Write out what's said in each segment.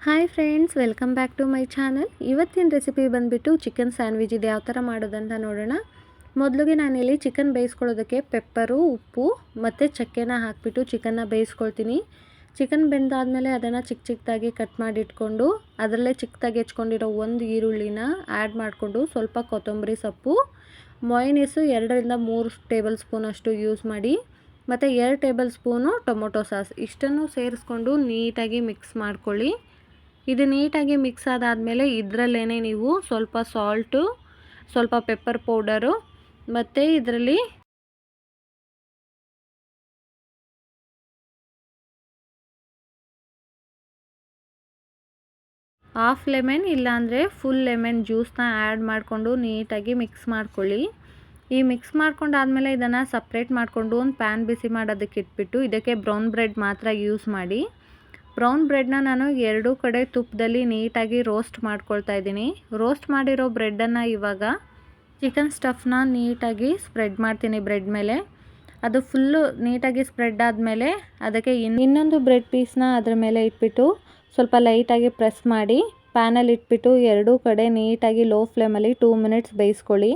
Hi friends, welcome back to my channel. ಇವತ್ತಿನ recipe ಬಂದುಬಿಟ್ಟು chicken sandwich. ಇದು ಯಾವ ಥರ ಮಾಡೋದಂತ ನೋಡೋಣ. ಮೊದಲಿಗೆ ನಾನಿಲ್ಲಿ ಚಿಕನ್ ಬೇಯಿಸ್ಕೊಳ್ಳೋದಕ್ಕೆ ಪೆಪ್ಪರು, ಉಪ್ಪು ಮತ್ತು ಚಕ್ಕೆನ ಹಾಕಿಬಿಟ್ಟು ಚಿಕನ್ನ ಬೇಯಿಸ್ಕೊಳ್ತೀನಿ. ಚಿಕನ್ ಬೆಂದಾದಮೇಲೆ ಅದನ್ನು ಚಿಕ್ಕ ಚಿಕ್ಕದಾಗಿ ಕಟ್ ಮಾಡಿ ಇಟ್ಕೊಂಡು ಅದರಲ್ಲೇ ಚಿಕ್ಕದಾಗಿ ಹೆಚ್ಕೊಂಡಿರೋ ಒಂದು ಈರುಳ್ಳಿನ ಆ್ಯಡ್ ಮಾಡಿಕೊಂಡು ಸ್ವಲ್ಪ ಕೊತ್ತಂಬರಿ ಸೊಪ್ಪು, ಮೊಯನೀಸು 2ರಿಂದ 3 ಟೇಬಲ್ ಸ್ಪೂನ್ ಅಷ್ಟು ಯೂಸ್ ಮಾಡಿ ಮತ್ತು 2 ಟೇಬಲ್ ಸ್ಪೂನು ಟೊಮೊಟೊ ಸಾಸ್ ಇಷ್ಟನ್ನು ಸೇರಿಸ್ಕೊಂಡು ನೀಟಾಗಿ ಮಿಕ್ಸ್ ಮಾಡ್ಕೊಳ್ಳಿ. ಇದು ನೀಟಾಗಿ ಮಿಕ್ಸ್ ಆದಾದಮೇಲೆ ಇದರಲ್ಲೇ ನೀವು ಸ್ವಲ್ಪ ಸಾಲ್ಟು, ಸ್ವಲ್ಪ ಪೆಪ್ಪರ್ ಪೌಡರು ಮತ್ತು ಇದರಲ್ಲಿ ಹಾಫ್ ಲೆಮನ್ ಇಲ್ಲಾಂದರೆ ಫುಲ್ ಲೆಮನ್ ಜ್ಯೂಸ್ನ ಆ್ಯಡ್ ಮಾಡಿಕೊಂಡು ನೀಟಾಗಿ ಮಿಕ್ಸ್ ಮಾಡ್ಕೊಳ್ಳಿ. ಈ ಮಿಕ್ಸ್ ಮಾಡ್ಕೊಂಡಾದಮೇಲೆ ಇದನ್ನು ಸಪ್ರೇಟ್ ಮಾಡಿಕೊಂಡು ಒಂದು ಪ್ಯಾನ್ ಬಿಸಿ ಮಾಡೋದಕ್ಕೆ ಇಟ್ಬಿಟ್ಟು ಇದಕ್ಕೆ ಬ್ರೌನ್ ಬ್ರೆಡ್ ಮಾತ್ರ ಯೂಸ್ ಮಾಡಿ. ಬ್ರೌನ್ ಬ್ರೆಡ್ನ ನಾನು 2 ಕಡೆ ತುಪ್ಪದಲ್ಲಿ ನೀಟಾಗಿ ರೋಸ್ಟ್ ಮಾಡ್ಕೊಳ್ತಾ ಇದ್ದೀನಿ. ರೋಸ್ಟ್ ಮಾಡಿರೋ ಬ್ರೆಡ್ಡನ್ನು ಇವಾಗ ಚಿಕನ್ ಸ್ಟಫ್ನ ನೀಟಾಗಿ ಸ್ಪ್ರೆಡ್ ಮಾಡ್ತೀನಿ ಬ್ರೆಡ್ ಮೇಲೆ. ಅದು ಫುಲ್ಲು ನೀಟಾಗಿ ಸ್ಪ್ರೆಡ್ ಆದಮೇಲೆ ಅದಕ್ಕೆ ಇನ್ನೊಂದು ಬ್ರೆಡ್ ಪೀಸ್ನ ಅದ್ರ ಮೇಲೆ ಇಟ್ಬಿಟ್ಟು ಸ್ವಲ್ಪ ಲೈಟಾಗಿ ಪ್ರೆಸ್ ಮಾಡಿ ಪ್ಯಾನಲ್ಲಿ ಇಟ್ಬಿಟ್ಟು 2 ಕಡೆ ನೀಟಾಗಿ ಲೋ ಫ್ಲೇಮಲ್ಲಿ 2 ಮಿನಿಟ್ಸ್ ಬೇಯಿಸ್ಕೊಳ್ಳಿ.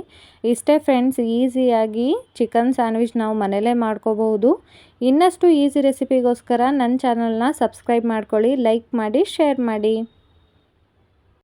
ಇಷ್ಟೇ ಫ್ರೆಂಡ್ಸ್, ಈಸಿಯಾಗಿ ಚಿಕನ್ ಸ್ಯಾಂಡ್ವಿಚ್ ನಾವು ಮನೇಲೇ ಮಾಡ್ಕೋಬಹುದು. ಇನ್ನಷ್ಟು ಈಸಿ ರೆಸಿಪಿಗೋಸ್ಕರ ನನ್ನ ಚಾನಲ್ನ ಸಬ್ಸ್ಕ್ರೈಬ್ ಮಾಡ್ಕೊಳ್ಳಿ, ಲೈಕ್ ಮಾಡಿ, ಶೇರ್ ಮಾಡಿ.